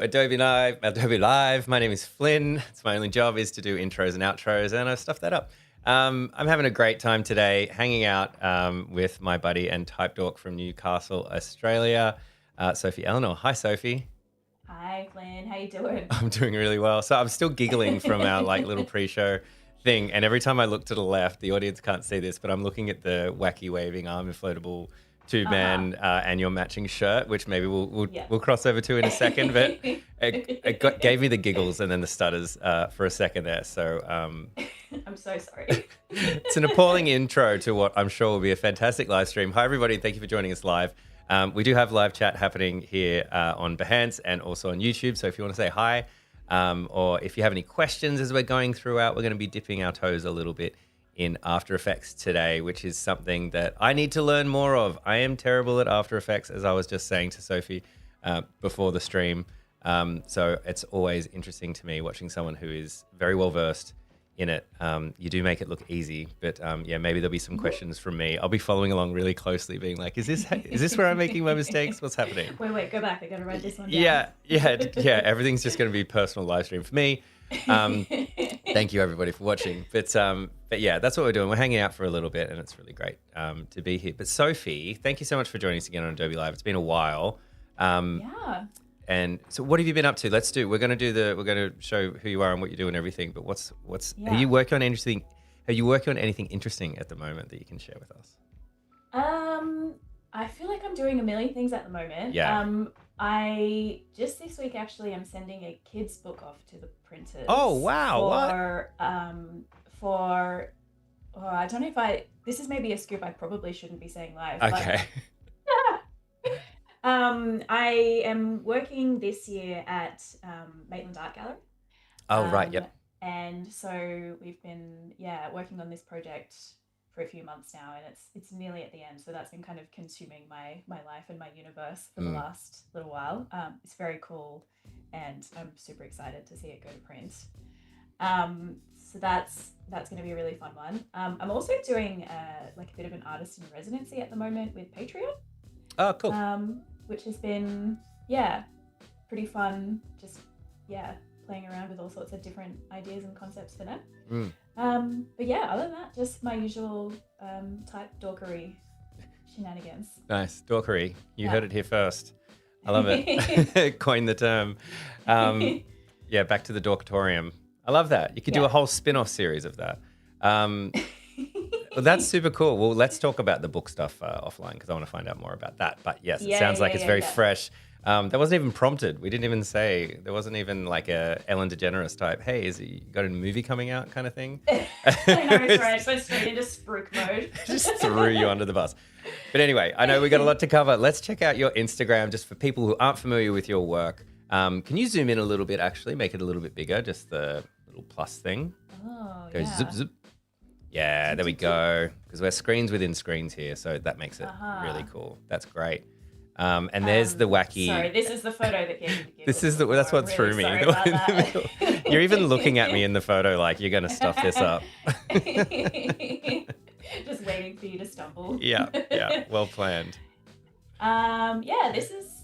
Adobe Live. My name is Flynn. It's my only job is to do intros and outros, and I stuffed that up. I'm having a great time today, hanging out with my buddy and type dork from Newcastle, Australia, Sophie Elinor. Hi, Sophie. Hi, Flynn. How you doing? I'm doing really well. So I'm still giggling from our little pre-show thing, and every time I look to the left, the audience can't see this, but I'm looking at the wacky waving arm inflatable tube-man and your matching shirt, which maybe we'll cross over to in a second. But it gave me the giggles and then the stutters for a second there. So I'm so sorry. it's an appalling intro to what I'm sure will be a fantastic live stream. Hi, everybody. Thank you for joining us live. We do have live chat happening here on Behance and also on YouTube. So if you want to say hi or if you have any questions as we're going throughout, we're going to be dipping our toes a little bit in After Effects today, which is something that I need to learn more of. I am terrible at After Effects, as I was just saying to Sophie before the stream. So it's always interesting to me watching someone who is very well versed in it. You do make it look easy, but yeah, maybe there'll be some questions from me. I'll be following along really closely, being like, is this where I'm making my mistakes? What's happening? Wait, go back. I gotta write this one down. Yeah. Everything's just going to be personal live stream for me. Thank you everybody for watching. But yeah, that's what we're doing. We're hanging out for a little bit, and it's really great to be here. But Sophie, thank you so much for joining us again on Adobe Live. It's been a while. Yeah. And so, what have you been up to? We're going to show who you are and what you do and everything. But are you working on anything? Are you working on anything interesting at the moment that you can share with us? I feel like I'm doing a million things at the moment. Yeah. I just this week actually I'm sending a kid's book off to the printers. Oh wow! I don't know if this is maybe a scoop I probably shouldn't be saying live. Okay. But, I am working this year at Maitland Art Gallery. Oh right, yep. And so we've been working on this project for a few months now, and it's nearly at the end. So that's been kind of consuming my life and my universe for the last little while. It's very cool, and I'm super excited to see it go to print. So that's going to be a really fun one. I'm also doing a bit of an artist in residency at the moment with Patreon. Oh, cool. Which has been pretty fun. Just playing around with all sorts of different ideas and concepts for them. But yeah, other than that, just my usual type dorkery shenanigans. Nice. Dorkery. You heard it here first. I love it. Coined the term. Yeah, back to the dorkatorium. I love that. You could do a whole spin-off series of that. Well, that's super cool. Well, let's talk about the book stuff offline because I want to find out more about that. But yes, it sounds like it's very fresh. That wasn't even prompted. We didn't even say, there wasn't even like a Ellen DeGeneres type, hey, you got a movie coming out kind of thing? I know, sorry. I went straight into spruik mode. Just threw you under the bus. But anyway, I know we got a lot to cover. Let's check out your Instagram just for people who aren't familiar with your work. Can you zoom in a little bit, actually? Make it a little bit bigger, just the little plus thing. Oh, Go zip, zip. Yeah, there we go. Because we're screens within screens here, so that makes it really cool. That's great. And there's the wacky. Sorry, this is the photo that gave me the This is that's what threw me. You're even looking at me in the photo like you're going to stuff this up. Just waiting for you to stumble. Yeah, well planned.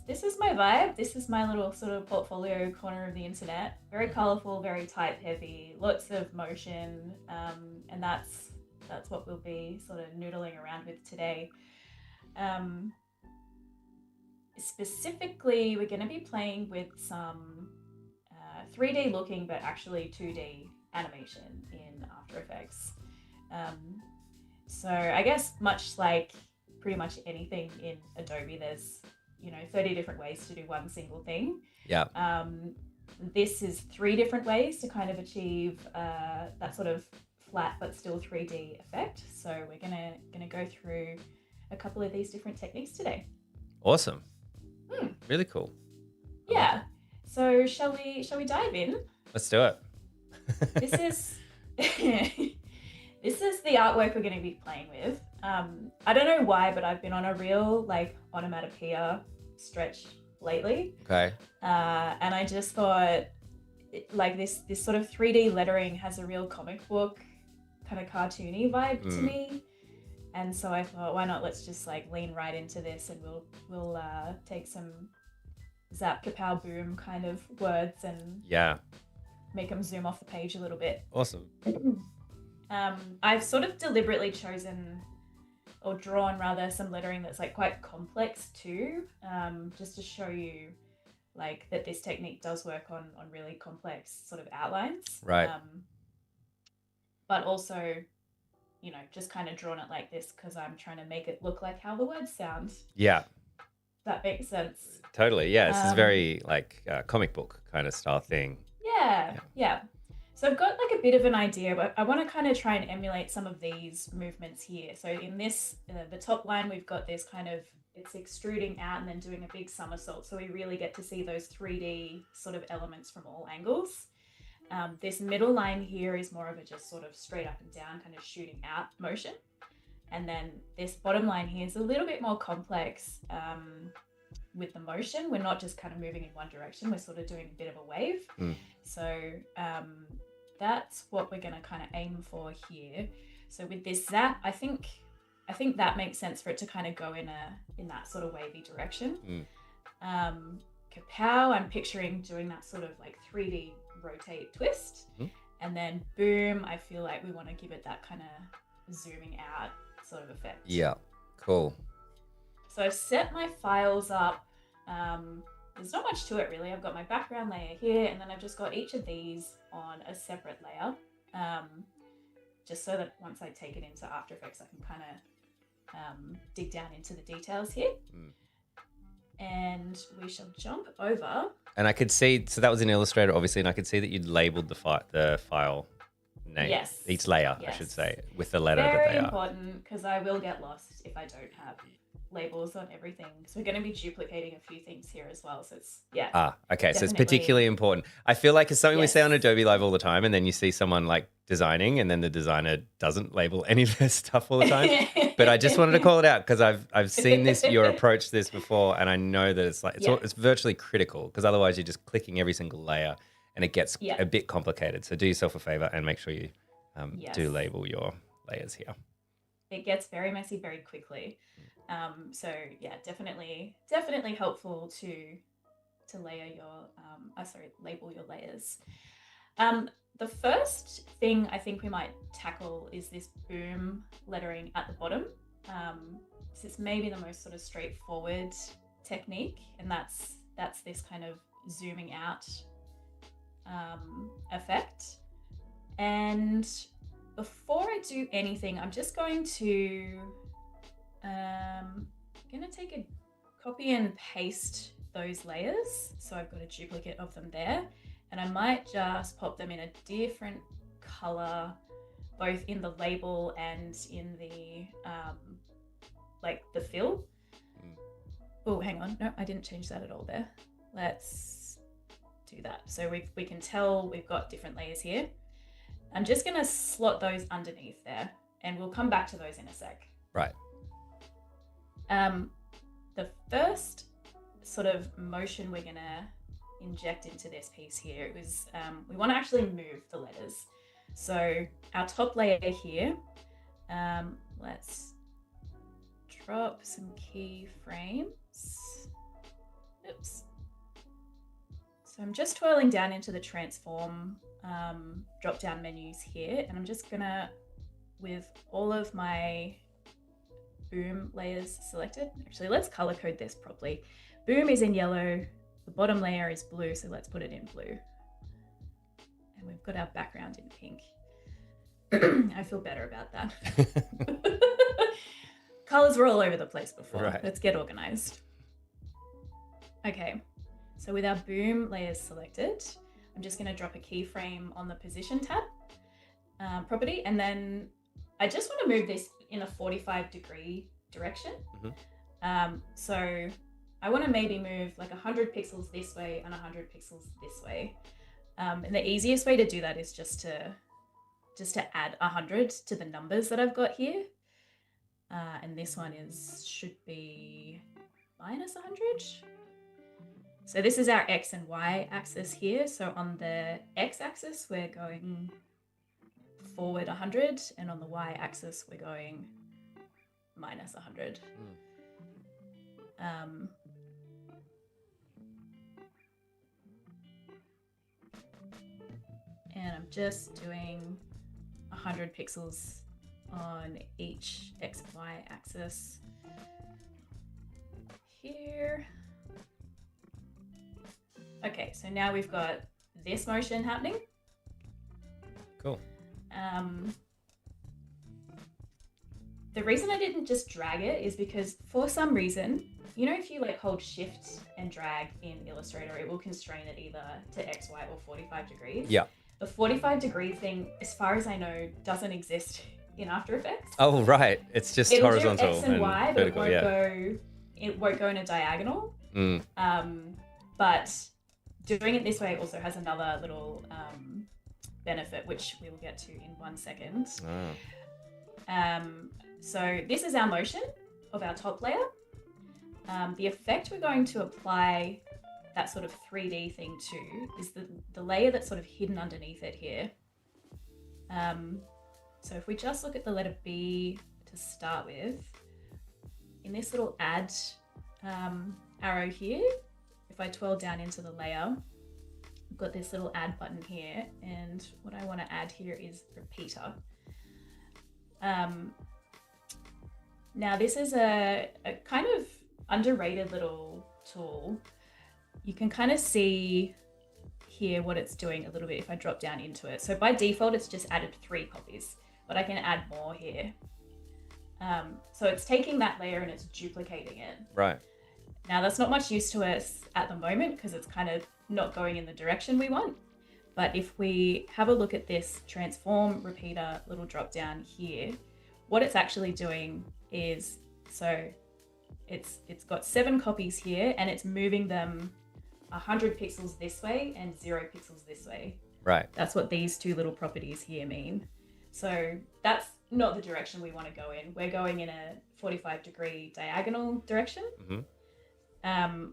This is my vibe. This is my little sort of portfolio corner of the internet. Very colorful, very type heavy, lots of motion, and that's what we'll be sort of noodling around with today. Specifically, we're going to be playing with some 3D looking, but actually 2D animation in After Effects. So I guess much like pretty much anything in Adobe, there's 30 different ways to do one single thing. Yeah. This is 3 different ways to kind of achieve that sort of flat but still 3D effect. So we're gonna go through a couple of these different techniques today. Awesome. Really cool. Yeah. So shall we dive in? Let's do it. This is the artwork we're going to be playing with. I don't know why, but I've been on a real onomatopoeia stretch lately. Okay. And I just thought this sort of 3D lettering has a real comic book kind of cartoony vibe to me. And so I thought, why not? Let's just lean right into this, and we'll take some zap, kapow, boom kind of words and Yeah. make them zoom off the page a little bit. Awesome. I've sort of deliberately chosen or drawn rather some lettering that's like quite complex too, just to show you like that this technique does work on really complex sort of outlines. Right. But also, you know, just kind of drawn it like this because I'm trying to make it look like how the words sound. Yeah. That makes sense. Totally. Yeah. This is very like comic book kind of style thing. Yeah. So I've got like a bit of an idea, but I want to kind of try and emulate some of these movements here. So in this, the top line, we've got this kind of, it's extruding out and then doing a big somersault. So we really get to see those 3D sort of elements from all angles. This middle line here is more of a just sort of straight up and down kind of shooting out motion. And then this bottom line here is a little bit more complex with the motion. We're not just kind of moving in one direction. We're sort of doing a bit of a wave. So that's what we're going to kind of aim for here. So with this zap, I think that makes sense for it to kind of go in that sort of wavy direction. Kapow, I'm picturing doing that sort of like 3D rotate twist. And then boom, I feel like we want to give it that kind of zooming out sort of effect. Yeah, cool. So I've set my files up. There's not much to it really. I've got my background layer here, and then I've just got each of these on a separate layer, just so that once I take it into After Effects, I can kind of dig down into the details here. And we shall jump over. And I could see, so that was in Illustrator, obviously, and I could see that you'd labeled the file name. Yes. Each layer, Yes. I should say, with the letter that Very they are. important, because I will get lost if I don't have labels on everything. So we're going to be duplicating a few things here as well. So it's, yeah. Okay. So it's definitely. particularly important. I feel like it's something we Yes. say on Adobe Live all the time, and then you see someone like designing, and then the designer doesn't label any of their stuff all the time. But I just wanted to call it out because I've seen this, your approach to this before, and I know that it's like it's virtually critical, because otherwise you're just clicking every single layer and it gets a bit complicated. So do yourself a favor and make sure you do label your layers here. It gets very messy very quickly. So yeah, definitely helpful to layer your label your layers. The first thing I think we might tackle is this boom lettering at the bottom. So it's maybe the most sort of straightforward technique, and that's this kind of zooming out effect. And before I do anything, I'm just going to take a copy and paste those layers. So I've got a duplicate of them there, and I might just pop them in a different color, both in the label and in the like the fill. Oh, hang on. No, I didn't change that at all there. Let's do that. So we can tell we've got different layers here. I'm just going to slot those underneath there, and we'll come back to those in a sec. Right. The first sort of motion we're going to inject into this piece here is we want to actually move the letters. So our top layer here, let's drop some keyframes. Oops. So I'm just twirling down into the transform drop down menus here, and I'm just gonna, with all of my boom layers selected, actually let's color code this properly. Boom is in yellow, the bottom layer is blue, so let's put it in blue. And we've got our background in pink. I feel better about that. Colors were all over the place before. Right. Let's get organized. Okay, so with our boom layers selected, I'm just going to drop a keyframe on the position tab property, and then I just want to move this in a 45-degree direction. So I want to maybe move like 100 pixels this way and 100 pixels this way. And the easiest way to do that is just to add 100 to the numbers that I've got here. And this one should be minus 100. So this is our X and Y axis here. So on the X axis, we're going forward 100, and on the Y axis, we're going minus 100. And I'm just doing 100 pixels on each X and Y axis here. Okay, so now we've got this motion happening. Cool. The reason I didn't just drag it is because for some reason, you know, if you like hold shift and drag in Illustrator, it will constrain it either to X, Y, or 45 degrees. Yeah. The 45-degree thing, as far as I know, doesn't exist in After Effects. Oh, right. It's just It'll horizontal do X and Y, but vertical, it won't go in a diagonal. Mm. But doing it this way also has another little benefit, which we will get to in 1 second. So this is our motion of our top layer. The effect we're going to apply that sort of 3D thing to is the layer that's sort of hidden underneath it here. So if we just look at the letter B to start with, in this little add arrow here, if I twirl down into the layer, I've got this little add button here, and what I want to add here is repeater. Now this is a kind of underrated little tool. You can kind of see here what it's doing a little bit if I drop down into it. So by default, it's just added 3 copies, but I can add more here. So it's taking that layer and it's duplicating it. Right. Now that's not much use to us at the moment because it's kind of not going in the direction we want. But if we have a look at this transform repeater little drop down here, what it's actually doing is, so it's got 7 copies here and it's moving them 100 pixels this way and 0 pixels this way. Right. That's what these 2 little properties here mean. So that's not the direction we want to go in. We're going in a 45-degree diagonal direction,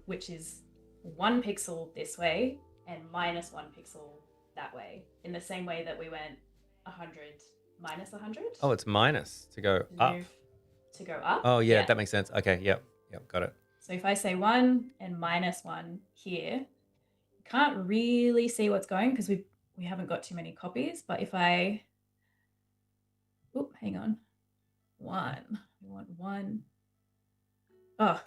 which is 1 pixel this way and minus 1 pixel that way, in the same way that we went 100 minus 100. Oh, it's minus to go up. To go up. Oh, yeah, that makes sense. Okay, yep, got it. So if I say 1 and minus 1 here, you can't really see what's going because we haven't got too many copies. But if I, hang on, 1, we want 1. Oh,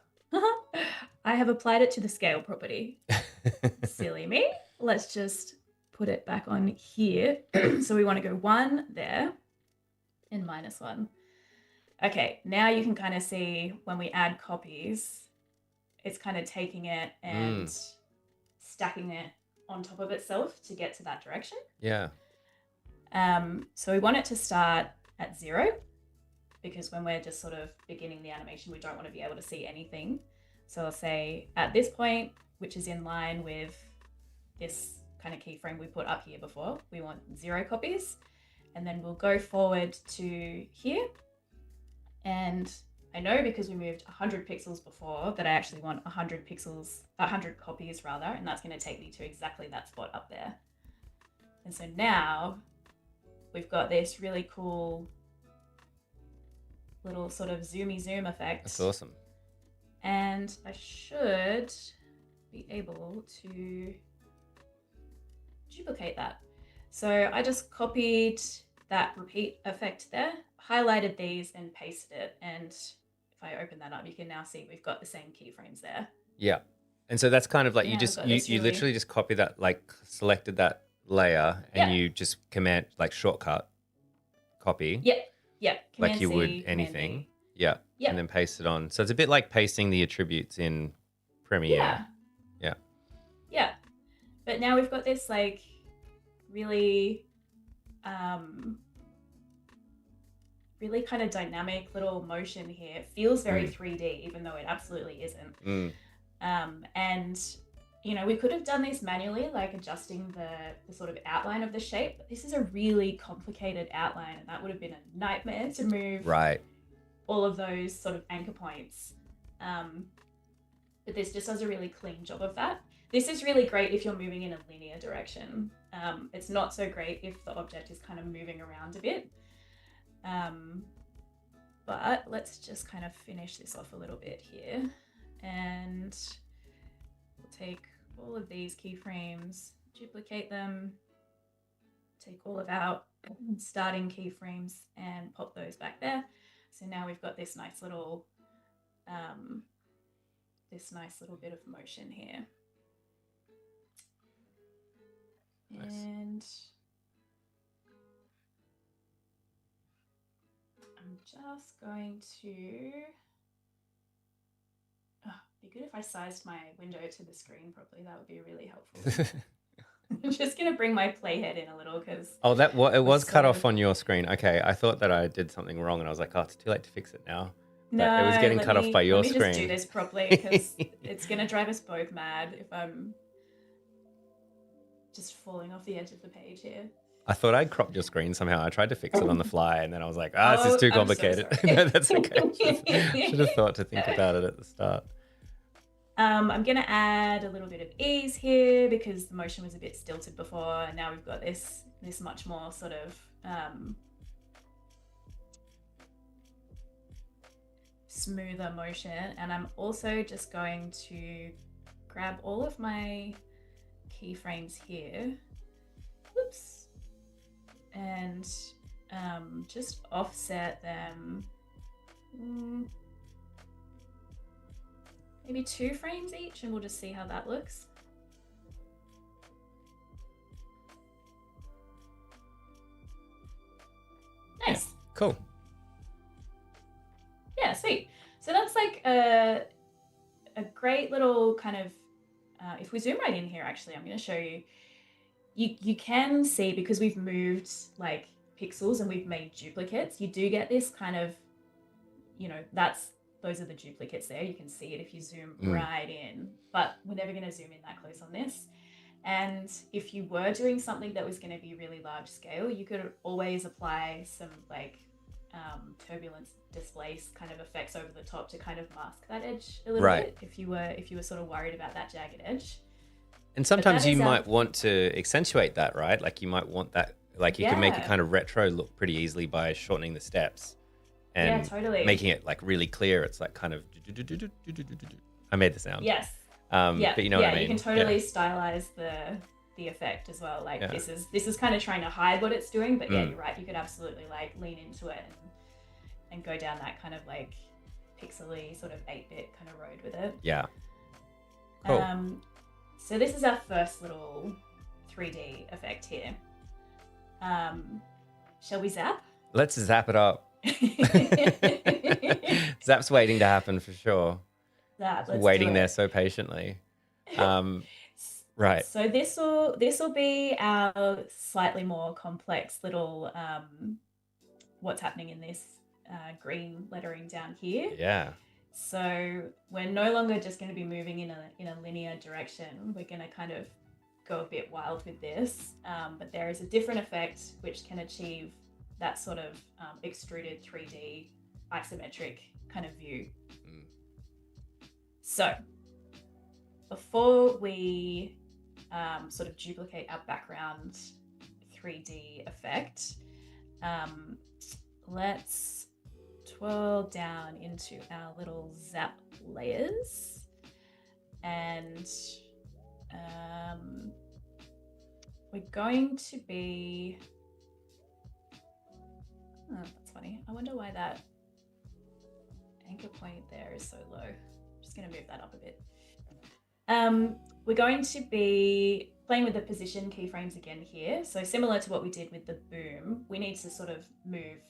I have applied it to the scale property. Silly me. Let's just put it back on here. So we want to go 1 there and minus 1. Okay, now you can kind of see when we add copies, it's kind of taking it and stacking it on top of itself to get to that direction. Yeah. So we want it to start at 0 because when we're just sort of beginning the animation, we don't want to be able to see anything. So I'll say at this point, which is in line with this kind of keyframe we put up here before, we want 0 copies. And then we'll go forward to here. And I know because we moved 100 pixels before that I actually want 100 copies rather, and that's going to take me to exactly that spot up there. And so now we've got this really cool little sort of zoomy zoom effect. That's awesome. And I should be able to duplicate that. So I just copied that repeat effect there, highlighted these and pasted it. And if I open that up, you can now see we've got the same keyframes there. Yeah. And so that's kind of like you literally just copy that, like selected that layer and you just command like shortcut copy. Yeah. Like you would anything. Yeah. And then paste it on. So it's a bit like pasting the attributes in Premiere. Yeah. But now we've got this like really really kind of dynamic little motion here. It feels very 3D, even though it absolutely isn't. And you know, we could have done this manually, like adjusting the sort of outline of the shape, but this is a really complicated outline and that would have been a nightmare to move all of those sort of anchor points. But this just does a really clean job of that. This is really great if you're moving in a linear direction. It's not so great if the object is kind of moving around a bit. But let's just kind of finish this off a little bit here. And we'll take all of these keyframes, duplicate them, take all of our starting keyframes and pop those back there. So now we've got this nice little bit of motion here. Nice. And I'm just going to, be good if I sized my window to the screen properly. That would be really helpful. I'm just going to bring my playhead in a little because... Oh, it was cut off on your screen. Okay, I thought that I did something wrong and I was like, oh, it's too late to fix it now. But no, it was getting cut off by your screen. Let me just do this properly because it's going to drive us both mad if I'm just falling off the edge of the page here. I thought I'd cropped your screen somehow. I tried to fix it on the fly and then I was like, this is too complicated. So no, that's okay. I should have thought to think about it at the start. I'm going to add a little bit of ease here because the motion was a bit stilted before, and now we've got this much more sort of smoother motion. And I'm also just going to grab all of my keyframes here, whoops, and just offset them. Maybe 2 frames each, and we'll just see how that looks. Nice. Yeah, cool. Yeah, sweet. So that's like a great little kind of, if we zoom right in here, actually, I'm going to show you. You can see, because we've moved like pixels and we've made duplicates, you do get this kind of, those are the duplicates there. You can see it if you zoom right in, but we're never going to zoom in that close on this. And if you were doing something that was going to be really large scale, you could always apply some like turbulence displace kind of effects over the top to kind of mask that edge a little bit if you were sort of worried about that jagged edge. And sometimes you might want to accentuate that, right? Like you might want that, like you can make it kind of retro look pretty easily by shortening the steps. And making it like really clear. It's like kind of, I made the sound. Yes. But you know what I mean? You can totally stylize the effect as well. Like this is kind of trying to hide what it's doing, but you're right. You could absolutely like lean into it and go down that kind of like pixely sort of 8-bit kind of road with it. Yeah. Cool. So this is our first little 3D effect here. Shall we zap? Let's zap it up. Zap's waiting to happen for sure. Waiting there so patiently. Right. So this will be our slightly more complex little what's happening in this green lettering down here. Yeah. So we're no longer just going to be moving in a linear direction. We're going to kind of go a bit wild with this, but there is a different effect which can achieve that sort of extruded 3D isometric kind of view. So before we sort of duplicate our background 3D effect, let's twirl down into our little zap layers, and we're going to be, oh, that's funny. I wonder why that anchor point there is so low. I'm just going to move that up a bit. We're going to be playing with the position keyframes again here. So similar to what we did with the boom, we need to sort of move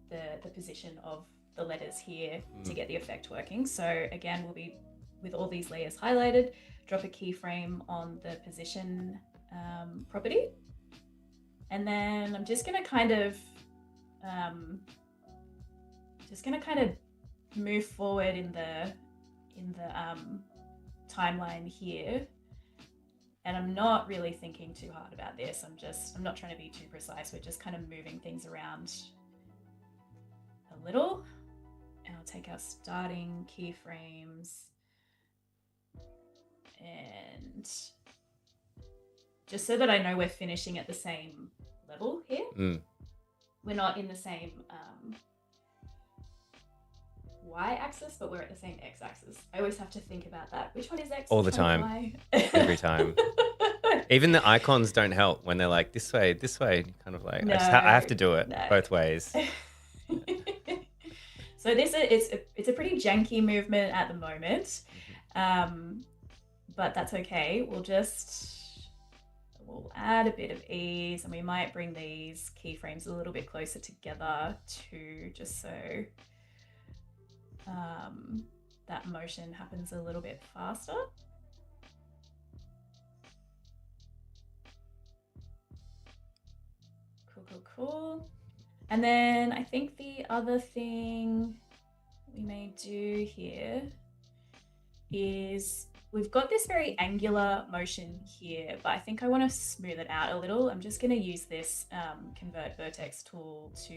the position of the letters here to get the effect working. So again, we'll be, with all these layers highlighted, drop a keyframe on the position property. And then I'm just going to kind of move forward in the timeline here. And I'm not really thinking too hard about this. I'm not trying to be too precise. We're just kind of moving things around a little. And I'll take our starting keyframes and just so that I know we're finishing at the same level here. We're not in the same y-axis, but we're at the same x-axis. I always have to think about that. Which one is x? All the time. Y? Every time. Even the icons don't help when they're like this way, kind of like I have No, to do it no. both ways. So it's a pretty janky movement at the moment, but that's okay. We'll add a bit of ease, and we might bring these keyframes a little bit closer together too, just so that motion happens a little bit faster. Cool. And then I think the other thing we may do here is we've got this very angular motion here, but I think I want to smooth it out a little. I'm just going to use this convert vertex tool to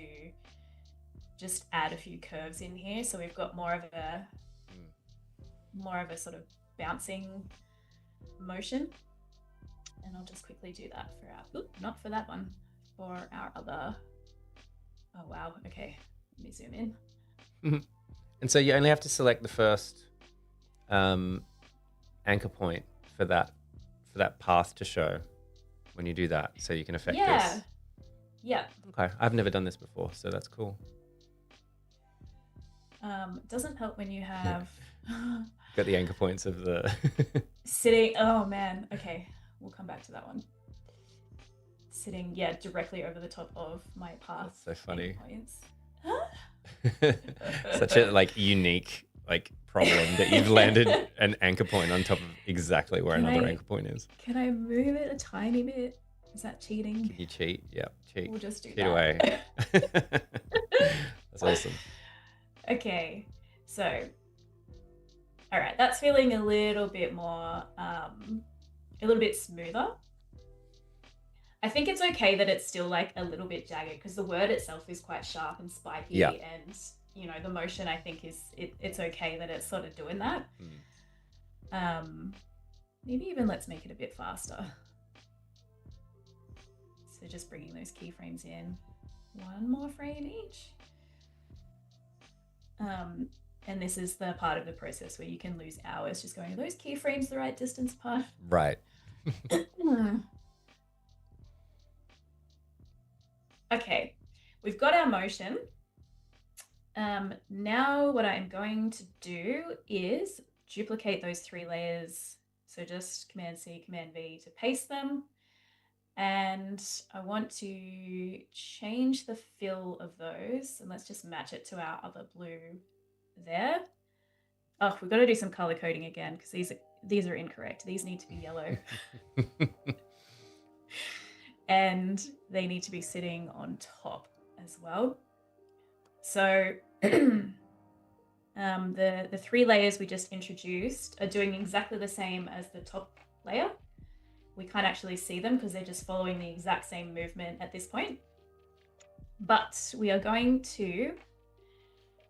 just add a few curves in here. So we've got more of a sort of bouncing motion. And I'll just quickly do that for not for that one, for our other. Oh, wow. Okay. Let me zoom in. And so you only have to select the first anchor point for that path to show when you do that, so you can affect this. Yeah. Okay. I've never done this before, so that's cool. It doesn't help when you have got the anchor points of the sitting. Oh man. Okay. We'll come back to that one. Sitting, directly over the top of my path. That's so funny. Points. Such a unique problem that you've landed an anchor point on top of exactly where another anchor point is. Can I move it a tiny bit? Is that cheating? Can you cheat? Yeah, cheat. We'll just do cheat that. away. That's awesome. Okay, so all right, that's feeling a little bit more, a little bit smoother. I think it's okay that it's still a little bit jagged because the word itself is quite sharp and spiky, and the motion I think it's okay that it's sort of doing that. Maybe even let's make it a bit faster. So just bringing those keyframes in, one more frame each. And this is the part of the process where you can lose hours just going, are those keyframes the right distance apart? Right. Okay, we've got our motion. Now what I'm going to do is duplicate those 3 layers. So just Command C, Command V to paste them. And I want to change the fill of those, and let's just match it to our other blue there. Oh, we've got to do some color coding again because these are incorrect. These need to be yellow. And they need to be sitting on top as well. So the 3 layers we just introduced are doing exactly the same as the top layer. We can't actually see them because they're just following the exact same movement at this point. But we are going to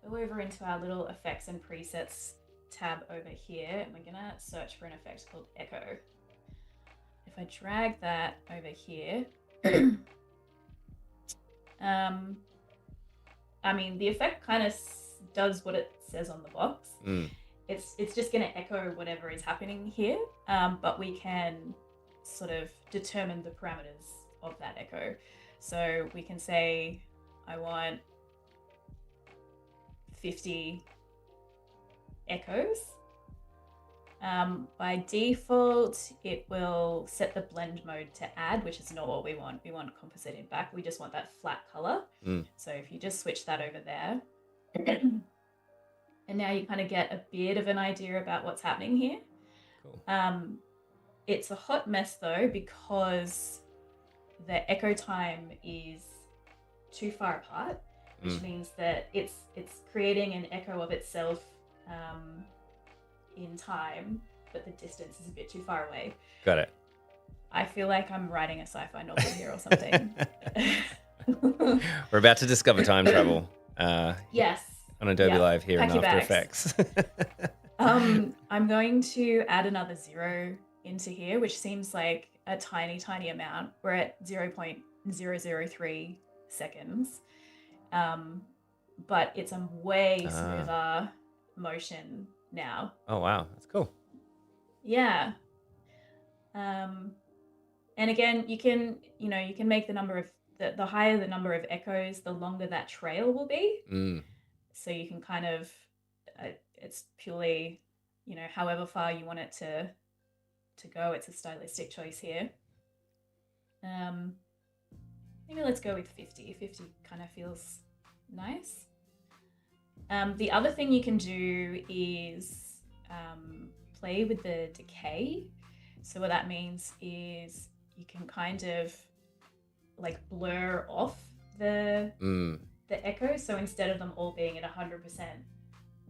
go over into our little effects and presets tab over here, and we're gonna search for an effect called Echo. If I drag that over here, I mean, the effect kind of does what it says on the box. It's just going to echo whatever is happening here, but we can sort of determine the parameters of that echo. So we can say, I want 50 echoes. By default, it will set the blend mode to add, which is not what we want. We want composite in back. We just want that flat color. So if you just switch that over there, and now you kind of get a bit of an idea about what's happening here. Cool. It's a hot mess though, because the echo time is too far apart, which means that it's creating an echo of itself in time, but the distance is a bit too far away. Got it. I feel like I'm writing a sci-fi novel here or something. We're about to discover time travel. Yes. On Adobe Live here in After Effects. I'm going to add another 0 into here, which seems like a tiny, tiny amount. We're at 0.003 seconds. But it's a way smoother motion now. Oh, wow. That's cool. Yeah. And again, you can make the number of the higher the number of echoes, the longer that trail will be. So you can kind of, it's purely, however far you want it to go. It's a stylistic choice here. Maybe let's go with 50. 50 kind of feels nice. The other thing you can do is play with the decay. So what that means is you can kind of like blur off the echo. So instead of them all being at 100%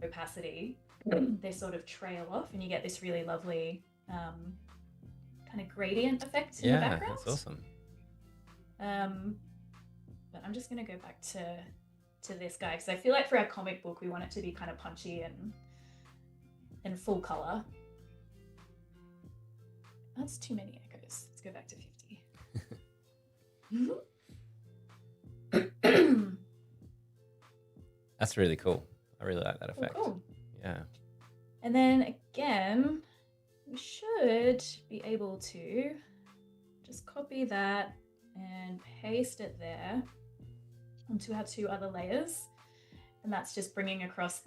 opacity, they sort of trail off, and you get this really lovely kind of gradient effect in the background. Yeah, that's awesome. But I'm just going to go back to this guy, because I feel like for our comic book we want it to be kind of punchy and full color. That's too many echoes. Let's go back to 50. That's really cool. I really like that effect. Cool. Yeah. And then again, we should be able to just copy that and paste it there onto our two other layers. And that's just bringing across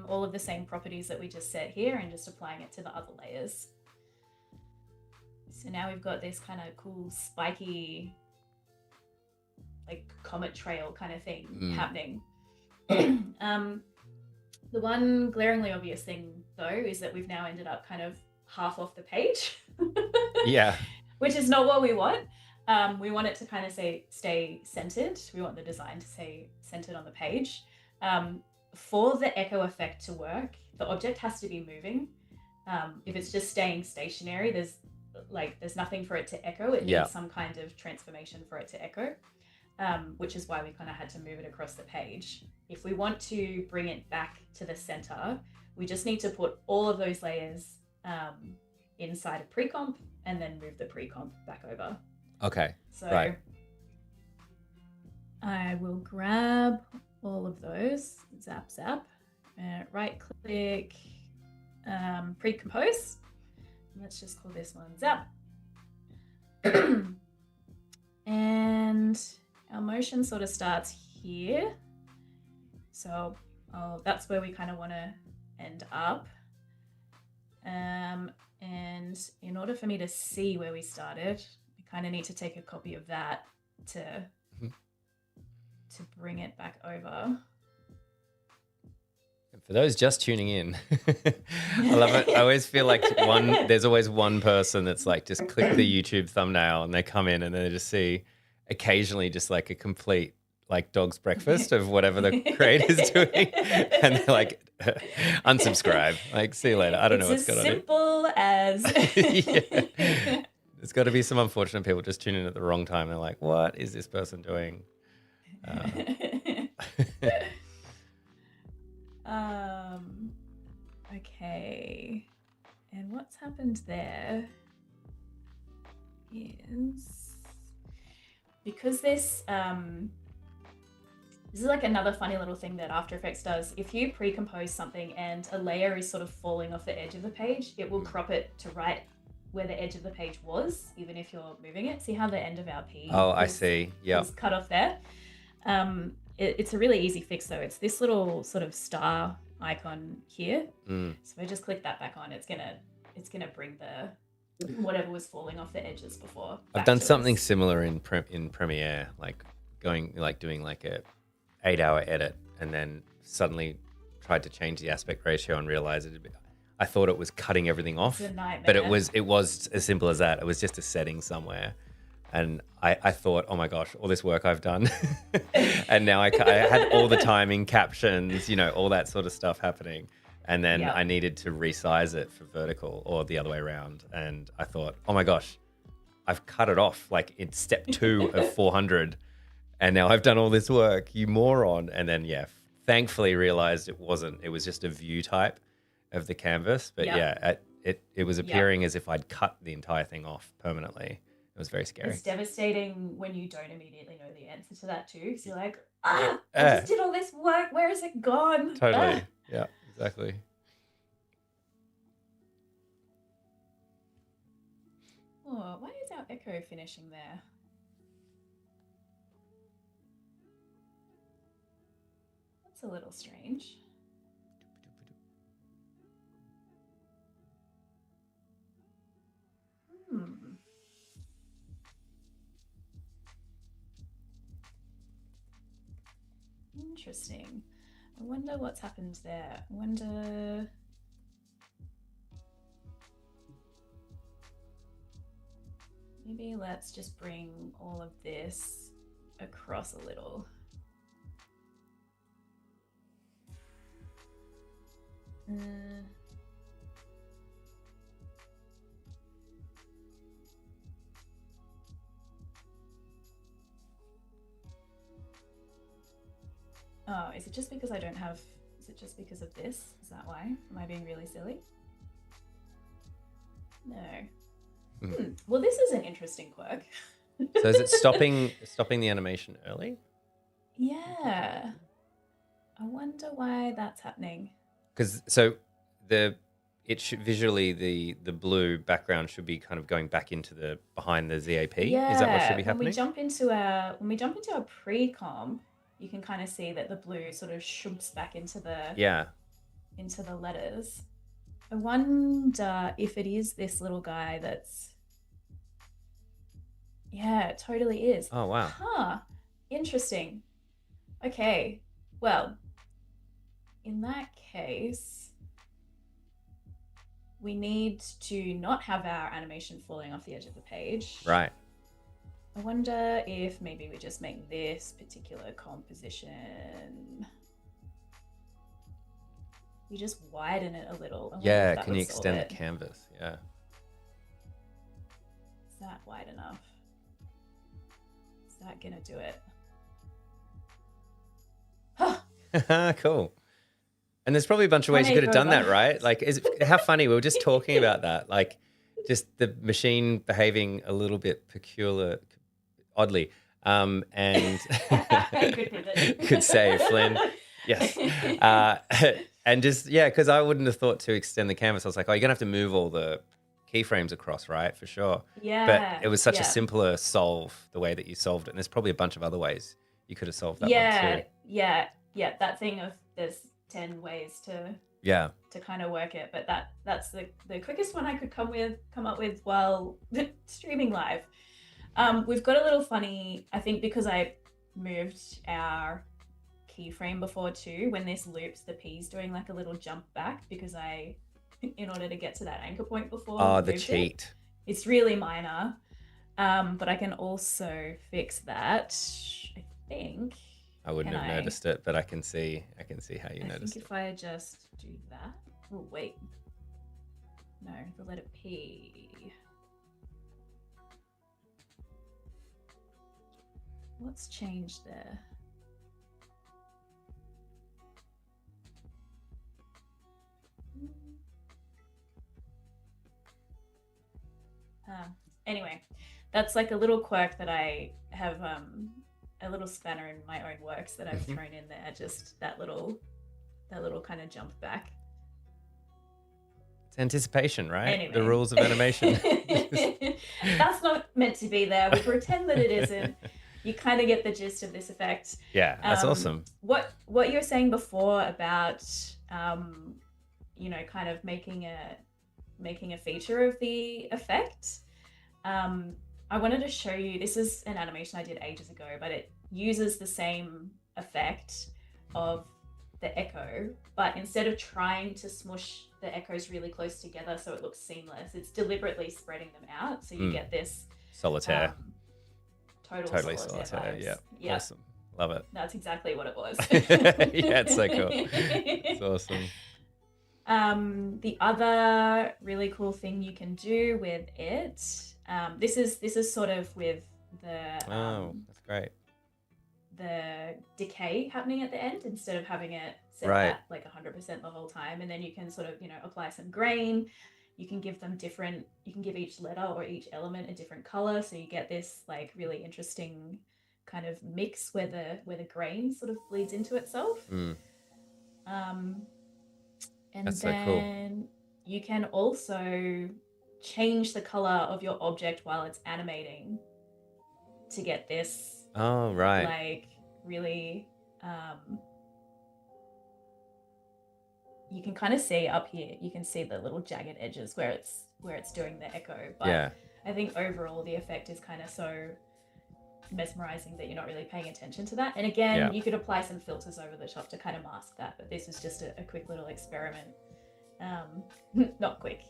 all of the same properties that we just set here and just applying it to the other layers. So now we've got this kind of cool spiky, like comet trail kind of thing happening. The one glaringly obvious thing though is that we've now ended up kind of half off the page. Yeah. Which is not what we want. We want it to kind of stay centered. We want the design to stay centered on the page. For the echo effect to work, the object has to be moving. If it's just staying stationary, there's nothing for it to echo. It needs some kind of transformation for it to echo, which is why we kind of had to move it across the page. If we want to bring it back to the center, we just need to put all of those layers inside a pre-comp and then move the pre-comp back over. Okay. So right. I will grab all of those, zap, right click, pre-compose. Let's just call this one zap. And our motion sort of starts here. So that's where we kind of want to end up. And in order for me to see where we started, I kind of need to take a copy of that to bring it back over. For those just tuning in, I love it. I always feel like there's always one person that's like, just click the YouTube thumbnail and they come in and they just see occasionally just like a complete like dog's breakfast of whatever the creator's doing. And they're like, unsubscribe, like see you later. I don't know what's going on. It's as simple as. Yeah. There's got to be some unfortunate people just tuning in at the wrong time. They're like, what is this person doing? Okay. And what's happened there is because this is like another funny little thing that After Effects does. If you pre-compose something and a layer is sort of falling off the edge of the page, it will crop it to right where the edge of the page was, even if you're moving it. See how the end of our P I see. Yeah. is cut off there. It's a really easy fix though. It's this little sort of star icon here. So if I just click that back on, it's gonna bring the whatever was falling off the edges before. I've done something similar in Premiere, like doing like a 8-hour edit, and then suddenly tried to change the aspect ratio and realized I thought it was cutting everything off, it's a nightmare. But it was as simple as that. It was just a setting somewhere. And I thought, oh my gosh, all this work I've done. And now I had all the timing, captions, all that sort of stuff happening. And then I needed to resize it for vertical or the other way around. And I thought, oh my gosh, I've cut it off like in step 2 of 400. And now I've done all this work, you moron. And then, thankfully realized it wasn't. It was just a view type of the canvas. But it was appearing as if I'd cut the entire thing off permanently. It was very scary. It's devastating when you don't immediately know the answer to that too. So you're like, I just did all this work. Where is it gone? Totally. Yeah, exactly. Oh, why is our echo finishing there. That's a little strange. Interesting. I wonder what's happened there. I wonder... Maybe let's just bring all of this across a little. Oh, is it just because I don't have... Is it just because of this? Is that why? Am I being really silly? No. Well, this is an interesting quirk. So is it stopping the animation early? Yeah. I wonder why that's happening. Because visually the blue background should be kind of going back into the behind the ZAP. Yeah. Is that what should be happening? When we jump into our pre-comp, you can kind of see that the blue sort of shoops back into the letters. I wonder if it is this little guy that's... Yeah, it totally is. Oh, wow. Huh. Interesting. Okay. Well, in that case, we need to not have our animation falling off the edge of the page. Right. I wonder if maybe we just make this particular composition... We just widen it a little. Yeah, can you extend the canvas? Yeah. Is that wide enough? Is that gonna do it? Huh. Cool. And there's probably a bunch of ways you could have done that, right? Like, how funny. We were just talking about that. Like, just the machine behaving a little bit oddly. And good save, Flynn. Yes. And just, yeah, because I wouldn't have thought to extend the canvas. I was like, oh, you're going to have to move all the keyframes across, right? For sure. Yeah. But it was such a simpler solve, the way that you solved it. And there's probably a bunch of other ways you could have solved that one too. Yeah. That thing of there's 10 ways to kind of work it. But that's the quickest one I could come up with while streaming live. We've got a little funny, I think because I moved our keyframe before too, when this loops, the P's doing like a little jump back because in order to get to that anchor point before. Oh, the cheat. It's really minor. But I can also fix that, I think. I wouldn't have noticed it, but I can see how you noticed it. If I just do that. Oh, wait. No, the letter P. What's changed there? Anyway, that's like a little quirk that I have, a little spanner in my own works that I've thrown in there. Just that little kind of jump back. It's anticipation, right? Anyway. The rules of animation. That's not meant to be there. We pretend that it isn't. You kind of get the gist of this effect. Yeah, that's awesome. What you were saying before about, kind of making a feature of the effect. I wanted to show you, this is an animation I did ages ago, but it uses the same effect of the echo, but instead of trying to smush the echoes really close together so it looks seamless, it's deliberately spreading them out. So you get this solitaire. Totally solitaire. Vibes. Yeah. Awesome. Love it. That's exactly what it was. Yeah, it's so cool. It's awesome. The other really cool thing you can do with it, this is sort of with the that's great. The decay happening at the end instead of having it set at like 100% the whole time, and then you can sort of apply some grain. You can give each letter or each element a different color, so you get this like really interesting kind of mix where the grain sort of bleeds into itself. And that's then so cool. You can also change the color of your object while it's animating to get this Oh, right. like really you can kind of see up here, you can see the little jagged edges where it's doing the echo, but Yeah. I think overall the effect is kind of so mesmerizing that you're not really paying attention to that. And again, Yeah. you could apply some filters over the top to kind of mask that, but this is just a quick little experiment. Not quick.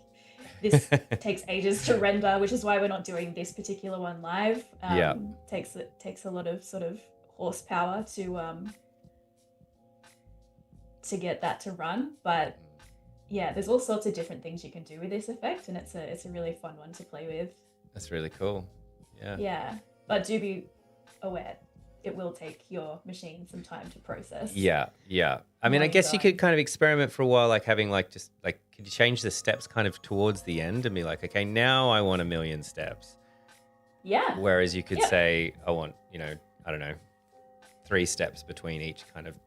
This takes ages to render, which is why we're not doing this particular one live. Yeah. Takes a lot of sort of horsepower to get that to run, but yeah, there's all sorts of different things you can do with this effect, and it's a really fun one to play with. That's really cool. Yeah. Yeah, but do be aware it will take your machine some time to process. Yeah. Yeah. I mean, I While guess you're you could going. kind of experiment for a while, like having like just like, could you change the steps kind of towards the end and be like, okay, now I want 1,000,000 steps. Yeah. Whereas you could Yep. say, I want, I don't know, 3 steps between each kind of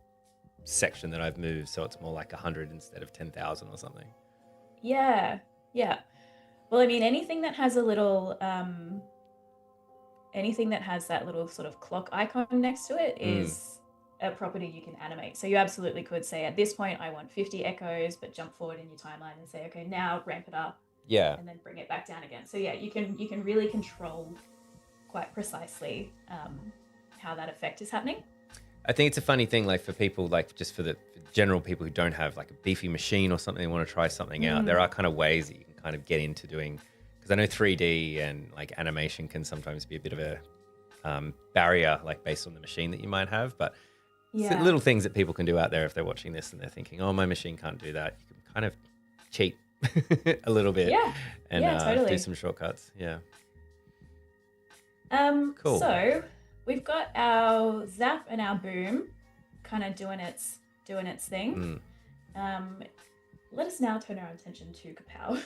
section that I've moved. So it's more like 100 instead of 10,000 or something. Yeah. Yeah. Well, I mean, anything that has a little anything that has that little sort of clock icon next to it is a property you can animate. So you absolutely could say at this point I want 50 echoes, but jump forward in your timeline and say, okay, now ramp it up. Yeah. And then bring it back down again. So yeah, you can really control quite precisely how that effect is happening. I think it's a funny thing, like for people, like just for general people who don't have like a beefy machine or something, they want to try something out. There are kind of ways that you can kind of get into doing, because I know 3D and like animation can sometimes be a bit of a barrier, like based on the machine that you might have. But Yeah. little things that people can do out there if they're watching this and they're thinking, oh, my machine can't do that. You can kind of cheat a little bit Yeah. and Yeah, totally. do some shortcuts. Yeah. Cool. So we've got our zap and our boom kind of doing its thing. Let us now turn our attention to Kapow.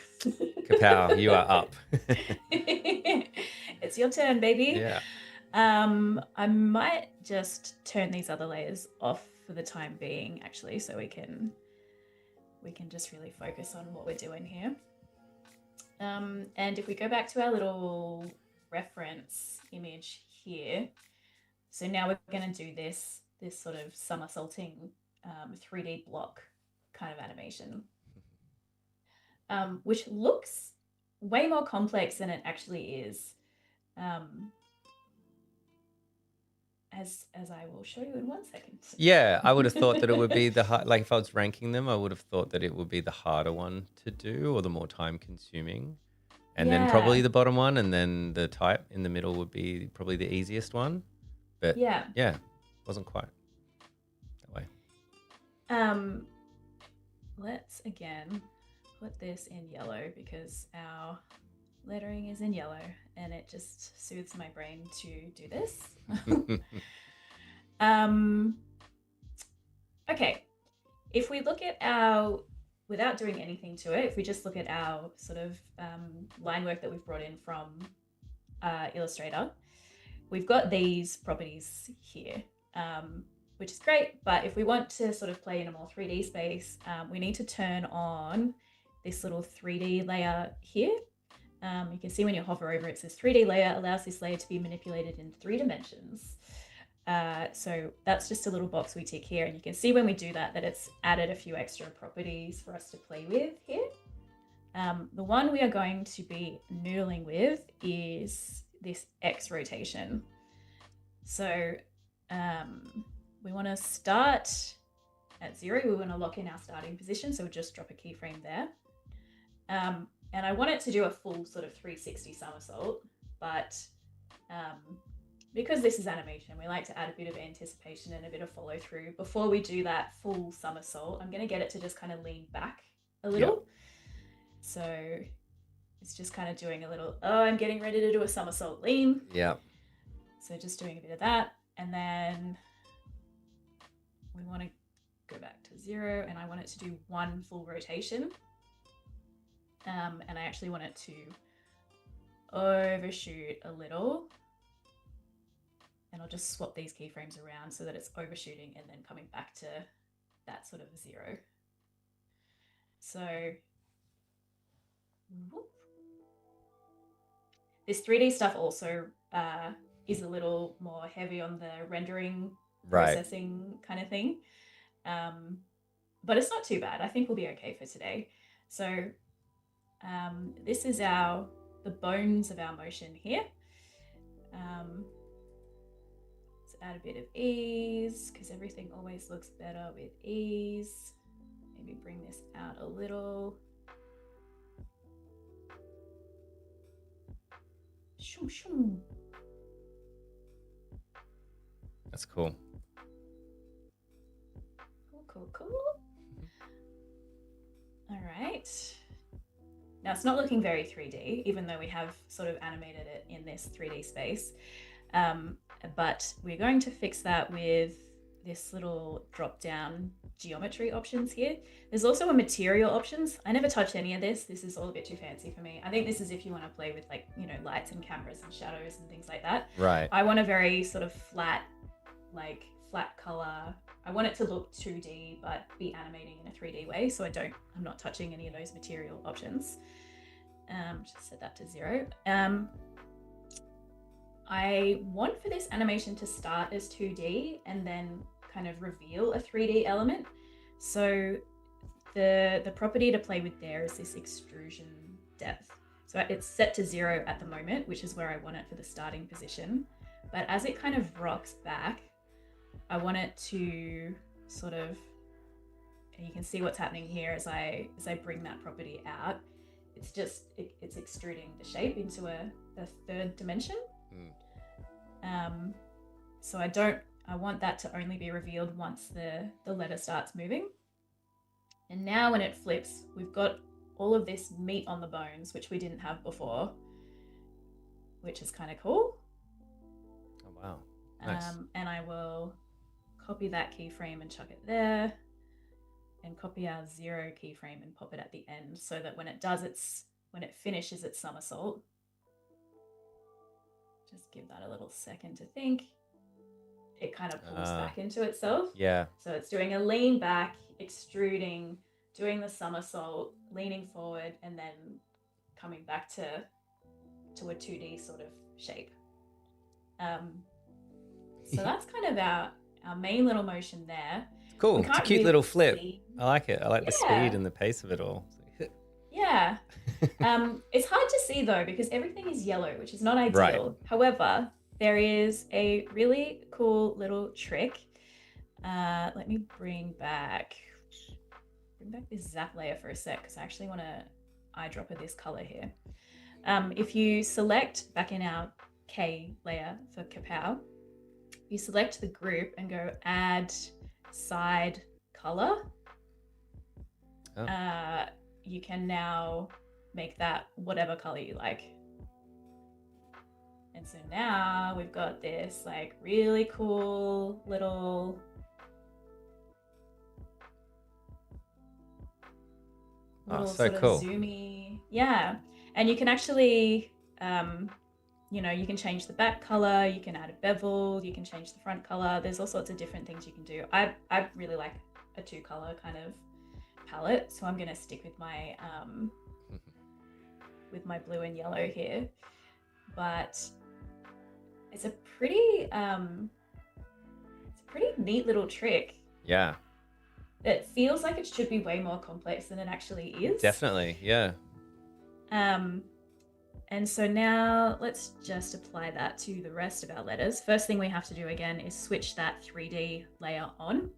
Kapow, you are up. It's your turn, baby. Yeah. I might just turn these other layers off for the time being, actually, so we can just really focus on what we're doing here. And if we go back to our little reference image here, so now we're going to do this sort of somersaulting 3D block kind of animation, which looks way more complex than it actually is, as I will show you in 1 second. Yeah, I would have thought that it would be the hard, like if I was ranking them, I would have thought that it would be the harder one to do or the more time consuming. And then probably the bottom one, and then the type in the middle would be probably the easiest one. But yeah, wasn't quite that way. Let's again put this in yellow because our lettering is in yellow and it just soothes my brain to do this. Okay, if we look at our, without doing anything to it, if we just look at our sort of line work that we've brought in from Illustrator, we've got these properties here, which is great. But if we want to sort of play in a more 3D space, we need to turn on this little 3D layer here. You can see when you hover over it says 3D layer allows this layer to be manipulated in 3 dimensions. So that's just a little box we tick here, and you can see when we do that it's added a few extra properties for us to play with here. The one we are going to be noodling with is this X rotation. So we want to start at 0. We want to lock in our starting position, so we'll just drop a keyframe there. And I want it to do a full sort of 360 somersault, but because this is animation, we like to add a bit of anticipation and a bit of follow through. Before we do that full somersault, I'm going to get it to just kind of lean back a little. Yep. So it's just kind of doing a little, oh, I'm getting ready to do a somersault lean. Yeah. So just doing a bit of that. And then we want to go back to 0, and I want it to do 1 full rotation. And I actually want it to overshoot a little. And I'll just swap these keyframes around so that it's overshooting and then coming back to that sort of 0. So, whoop. This 3D stuff also is a little more heavy on the rendering Right. processing kind of thing. But it's not too bad. I think we'll be okay for today. So this is the bones of our motion here. Let's add a bit of ease because everything always looks better with ease. Maybe bring this out a little. Shoo, shoo. That's cool. Cool. All right. Now it's not looking very 3D, even though we have sort of animated it in this 3D space. But we're going to fix that with this little drop-down geometry options here. There's also a material options. I never touched any of this. This is all a bit too fancy for me. I think this is if you want to play with like, you know, lights and cameras and shadows and things like that. Right. I want a very sort of flat color. I want it to look 2D but be animating in a 3D way, so I'm not touching any of those material options. Just set that to 0. I want for this animation to start as 2D and then kind of reveal a 3D element. So the property to play with there is this extrusion depth. So it's set to 0 at the moment, which is where I want it for the starting position. But as it kind of rocks back, I want it to sort of, and you can see what's happening here as I bring that property out. It's just, it's extruding the shape into a third dimension. So I want that to only be revealed once the letter starts moving. And now when it flips, we've got all of this meat on the bones, which we didn't have before, which is kind of cool. Oh, wow. Nice. And I will copy that keyframe and chuck it there, and copy our 0 keyframe and pop it at the end, so that when it finishes its somersault, just give that a little second to think, it kind of pulls back into itself. Yeah. So it's doing a lean back, extruding, doing the somersault, leaning forward, and then coming back to a 2D sort of shape. So that's kind of our main little motion there. Cool. It's a cute little flip. I like it. I like the speed and the pace of it all. Yeah. It's hard to see though because everything is yellow, which is not ideal. Right. However, there is a really cool little trick. Let me bring back this zap layer for a sec because I actually want to eyedropper this color here. If you select back in our K layer for Kapow, you select the group and go add side color. You can now make that whatever color you like. And so now we've got this like really cool little so sort cool. of zoomy. Yeah. And you can actually you know, you can change the back color, you can add a bevel, you can change the front color. There's all sorts of different things you can do. I really like a 2-color kind of palette, so I'm gonna stick with my blue and yellow here. But it's a pretty neat little trick. Yeah. It feels like it should be way more complex than it actually is. Definitely, yeah. And so now let's just apply that to the rest of our letters. First thing we have to do again is switch that 3D layer on.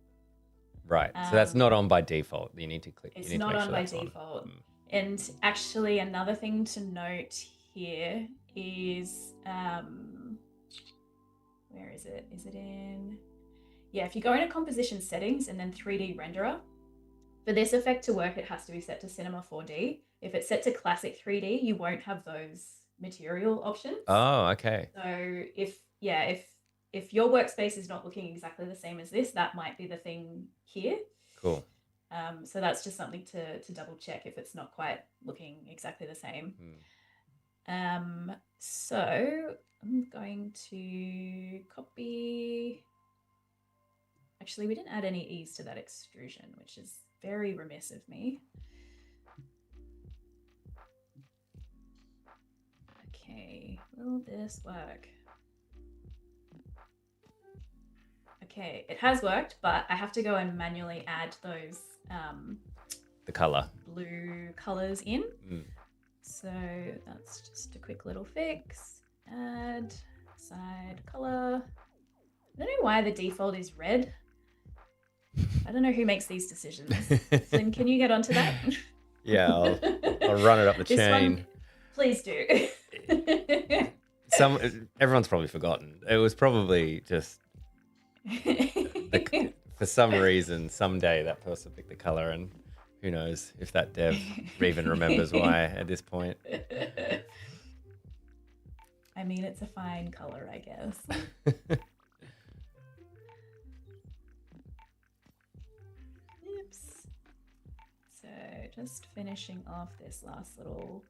Right. So that's not on by default. You need to click. It's not on by default. And actually another thing to note here is, where is it? Is it in? Yeah, if you go into composition settings and then 3D renderer, for this effect to work, it has to be set to Cinema 4D. If it's set to Classic 3D, you won't have those material options. Oh, okay. So if your workspace is not looking exactly the same as this, that might be the thing here. Cool. So that's just something to double check if it's not quite looking exactly the same. So I'm going to copy. Actually, we didn't add any ease to that extrusion, which is very remiss of me. Okay, will this work? Okay, it has worked, but I have to go and manually add those the color blue colors in. Mm. So that's just a quick little fix. Add side color. I don't know why the default is red. I don't know who makes these decisions. Flynn, can you get onto that? Yeah, I'll run it up the chain. One, please do. Everyone's probably forgotten. It was probably just for some reason, someday that person picked the color, and who knows if that dev even remembers why at this point. I mean, it's a fine color, I guess. Oops. So just finishing off this last little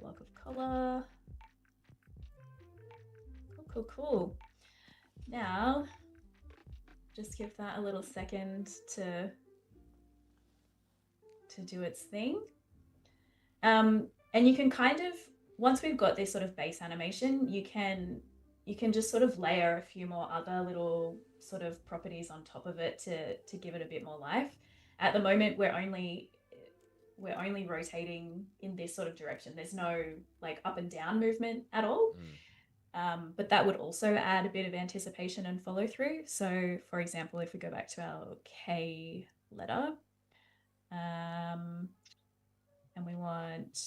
block of color. Cool. Now, just give that a little second to do its thing. And you can kind of, once we've got this sort of base animation, you can just sort of layer a few more other little sort of properties on top of it to give it a bit more life. At the moment, we're only rotating in this sort of direction. There's no like up and down movement at all. But that would also add a bit of anticipation and follow through. So for example, if we go back to our K letter, and we want,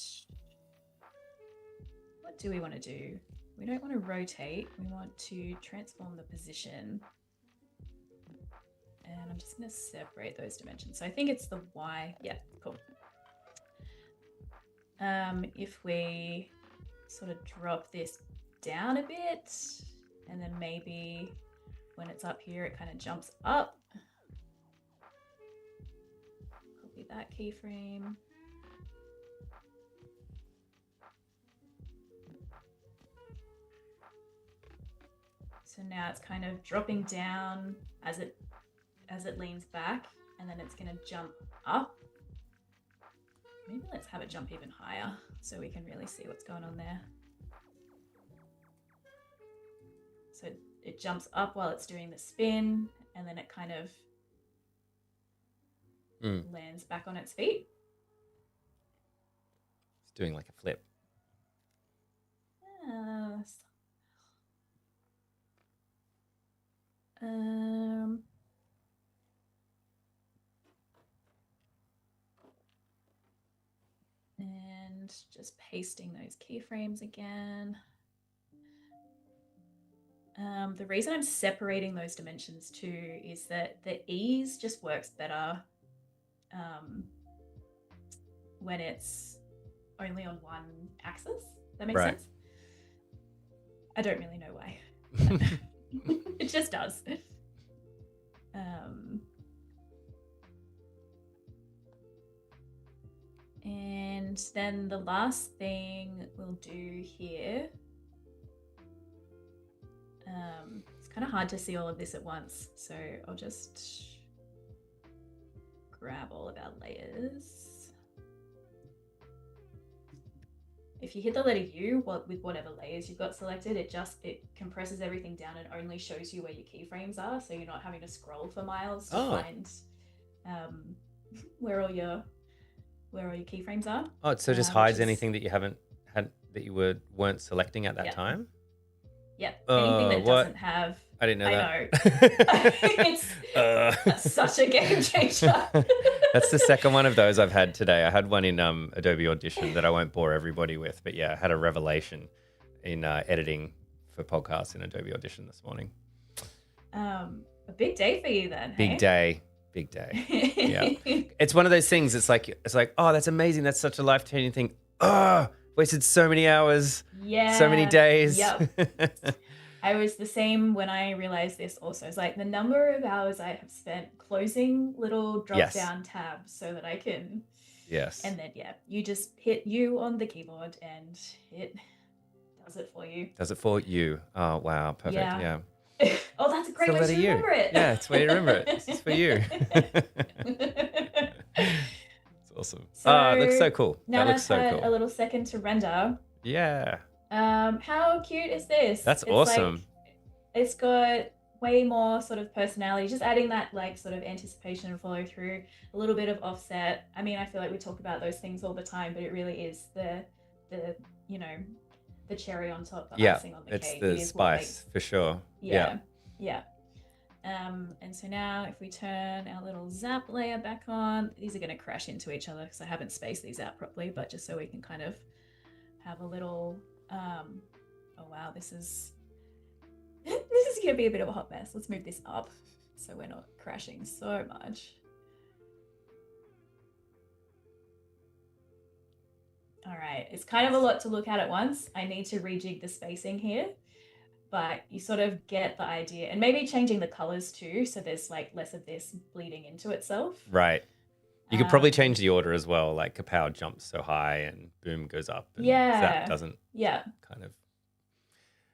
what do we want to do? We don't want to rotate. We want to transform the position. And I'm just going to separate those dimensions. So I think it's the Y. Yeah, cool. If we sort of drop this down a bit, and then maybe when it's up here, it kind of jumps up. Copy that keyframe. So now it's kind of dropping down as it leans back, and then it's going to jump up. Maybe let's have it jump even higher so we can really see what's going on there. So it jumps up while it's doing the spin, and then it kind of lands back on its feet. It's doing like a flip. Yes. And just pasting those keyframes again. The reason I'm separating those dimensions too is that the ease just works better when it's only on one axis. That makes sense? I don't really know why. It just does. And then the last thing we'll do here, it's kind of hard to see all of this at once, so I'll just grab all of our layers. If you hit the letter U with whatever layers you've got selected, it compresses everything down and only shows you where your keyframes are, so you're not having to scroll for miles to find where all your keyframes are. Oh, so it just hides anything that you haven't had, that you weren't selecting at that time? Yeah, anything that doesn't have. I didn't know that. That's such a game changer. That's the second one of those I've had today. I had one in Adobe Audition that I won't bore everybody with, but yeah, I had a revelation in editing for podcasts in Adobe Audition this morning. A big day for you then. Big day. Yeah, it's one of those things. It's like, oh, that's amazing. That's such a life-changing thing. Oh, wasted so many hours. Yeah. So many days. Yep. I was the same when I realized this also. It's like the number of hours I have spent closing little drop-down tabs so that I can. Yes. And then, you just hit U on the keyboard and it does it for you. Does it for you. Oh, wow. Perfect. Yeah. Oh, that's a great way to remember it. Yeah, it's a way to remember it. This is for you. It's awesome. It looks so cool. Now that I've had a little second to render, Yeah. How cute is this? That's It's like, awesome. it's got way more sort of personality, just adding that like sort of anticipation and follow through, a little bit of offset. I mean, I feel like we talk about those things all the time, but it really is the you know, the cherry on top, the Yeah, icing on the it's cake. It the is what spice makes, for sure. Yeah. yeah, yeah. And so now if we turn our little zap layer back on, these are going to crash into each other because I haven't spaced these out properly, but just so we can kind of have a little, oh wow, this is going to be a bit of a hot mess. Let's move this up so we're not crashing so much. All right, it's kind of a lot to look at once. I need to rejig the spacing here, but you sort of get the idea, and maybe changing the colors too, so there's like less of this bleeding into itself. Right. You could probably change the order as well. Like Kapow jumps so high and boom goes up, and Zap Yeah, doesn't. yeah, Kind of.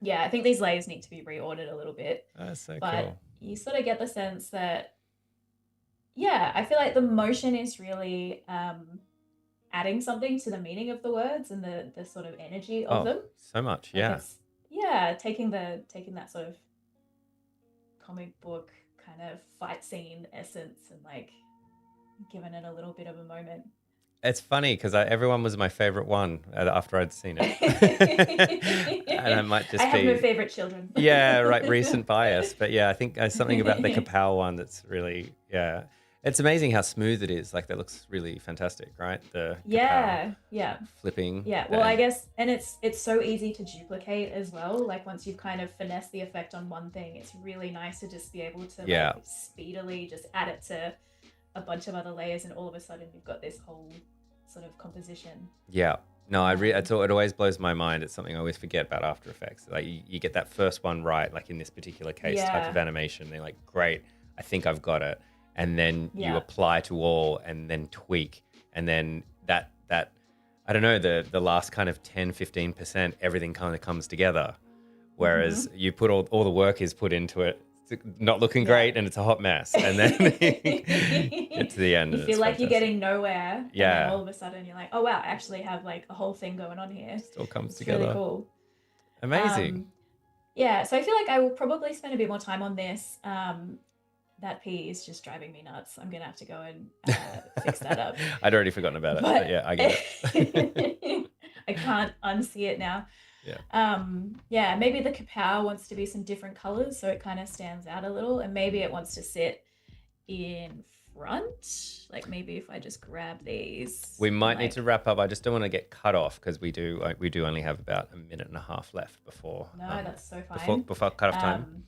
yeah. I think these layers need to be reordered a little bit, That's so but cool. you sort of get the sense that, yeah, I feel like the motion is really adding something to the meaning of the words and the sort of energy of Oh, them. so much. Like Yeah. it's, yeah, taking that sort of comic book kind of fight scene essence and like giving it a little bit of a moment. It's funny because everyone was my favorite one after I'd seen it. And I might I just have no be, favorite children. yeah, right, recent bias. But yeah, I think there's something about the Kapow one that's really, yeah. It's amazing how smooth it is. Like that looks really fantastic, right? The Kapow Yeah. flipping. Yeah. Well, I guess, and it's so easy to duplicate as well. Like once you've kind of finessed the effect on one thing, it's really nice to just be able to Yeah. like speedily just add it to a bunch of other layers, and all of a sudden you've got this whole sort of composition. Yeah. No, it always blows my mind. It's something I always forget about After Effects. Like you get that first one right, like in this particular case type Yeah. of animation. They're like, great, I think I've got it. And then you Yeah. apply to all and then tweak. And then that I don't know, the last kind of 10, 15%, everything kind of comes together. Whereas you put all the work is put into it, it's not looking great, and it's a hot mess. And then get to the end. You and feel it's like you're fantastic. getting nowhere. And Yeah. then all of a sudden you're like, oh wow, I actually have like a whole thing going on here. It all comes It's together. really cool. Amazing. Yeah, so I feel like I will probably spend a bit more time on this. That P is just driving me nuts. I'm gonna have to go and fix that up. I'd already forgotten about it, but yeah, I get it. I can't unsee it now. Yeah. Yeah, maybe the Kapow wants to be some different colors, so it kind of stands out a little, and maybe it wants to sit in front. Like maybe if I just grab these, We might need to wrap up. I just don't want to get cut off because we do only have about a minute and a half left before. No, that's so fine. Before cut off time.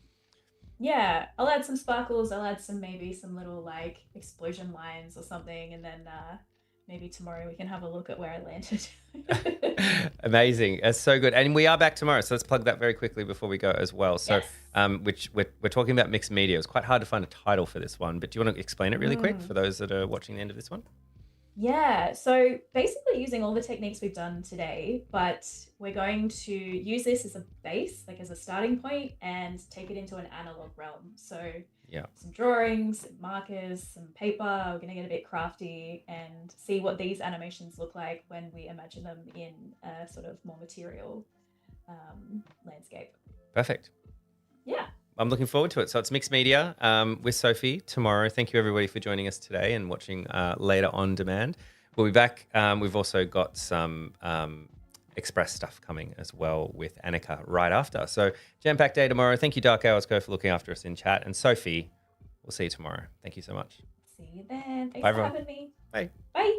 Yeah, I'll add some sparkles. I'll add maybe some little like explosion lines or something, and then maybe tomorrow we can have a look at where I landed. Amazing. It's so good. And we are back tomorrow. So let's plug that very quickly before we go as well. So Yes. which we're talking about mixed media. It's quite hard to find a title for this one, but do you want to explain it really quick for those that are watching the end of this one? Yeah, so basically using all the techniques we've done today, but we're going to use this as a base, like as a starting point, and take it into an analog realm. So Yeah. some drawings, some markers, some paper. We're going to get a bit crafty and see what these animations look like when we imagine them in a sort of more material landscape. Perfect. Yeah. I'm looking forward to it. So it's mixed media with Sophie tomorrow. Thank you everybody for joining us today and watching later on demand. We'll be back. We've also got some Express stuff coming as well with Annika right after. So jam-packed day tomorrow. Thank you, Dark Hours Co, for looking after us in chat. And Sophie, we'll see you tomorrow. Thank you so much. See you then. Thanks Bye, for everyone. having me. Bye. Bye.